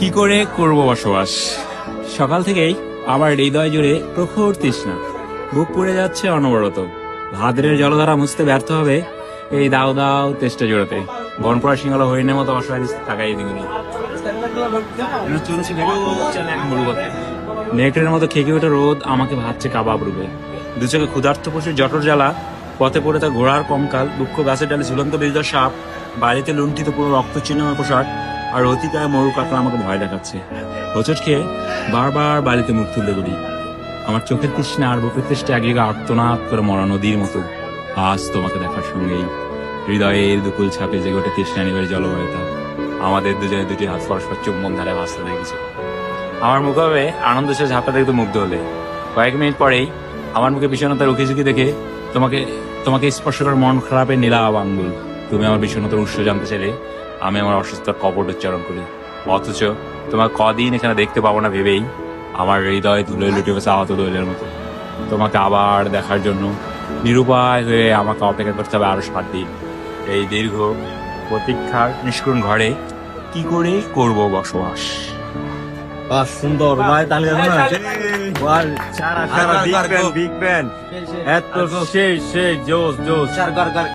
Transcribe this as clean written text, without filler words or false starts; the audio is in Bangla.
কি করে করব বসবাস? সকাল থেকেই আমার হৃদয় জুড়ে প্রখর তৃষ্ণা, বুক পুড়ে যাচ্ছে অনবরত। ভাদ্রের জলধারা মুছতে ব্যর্থ হবে এই দাও দাও তেষ্টা জোড়াতে। বনপড়া সিংহলা হরিণের মতো অসহায় থাকাই দিগুলো নেকড়ের মতো খেকে ওঠে রোদ আমাকে ভাবছে কাবাব রূপে। দু চোখে ক্ষুধার্ত পশুর জটর জ্বালা, পথে পড়ে তার ঘোড়ার কঙ্কাল, দুঃখ গাছের ডালে ঝুলন্ত বিজয় সাপ, বাড়িতে লুণ্ঠিত পুরো রক্ত চিহ্নময় পোশাক, আর অতিকায় মরু কাকড়া আমাকে ভয় দেখাচ্ছে। হোঁচট খেয়ে বারবার বাড়িতে মুখ তুলতে বলি। আমার চোখের তৃষ্ণা আর বুকের তৃষ্ণা একদিকে আর্তনাদ করে মরা নদীর মতো। আজ তোমাকে দেখার সঙ্গেই হৃদয়ের দুকুল ছাপে যে গোটে তৃষ্ণা নিবের জলবায়ুতা। আমাদের দুজনে দুটি হাত পরস্পর চুম্বন ধারে ভাসতে দেখেছে। আমার মুখে আনন্দ সে ঝাপটা দেখতে মুগ্ধ হলে। কয়েক মিনিট পরেই আমার মুখে বিষণ্ণতার উকিঝুঁকি দেখে তোমাকে তোমাকে স্পর্শ করার মন খারাপের নীলাভ আঙ্গুল। তুমি আমার বিষণ্ণতার উৎস জানতে চাইলে আমি আমার অসুস্থতার কপট উচ্চারণ করি। অথচ তোমার কদিন এখানে দেখতে পাবো না ভেবেই আমার হৃদয় ধুলে লুটে গেছে আহত দোয়েলের মতো। তোমাকে আবার দেখার জন্য নিরুপায় হয়ে আমাকে অপেক্ষা করতে হবে আরো 7 দিন। এই দীর্ঘ প্রতীক্ষার নিষ্করুণ ঘরে কি করে করব বসবাস? সুন্দর ভাই, তাহলে বিগ ব্যান এত সেই জোস জোস।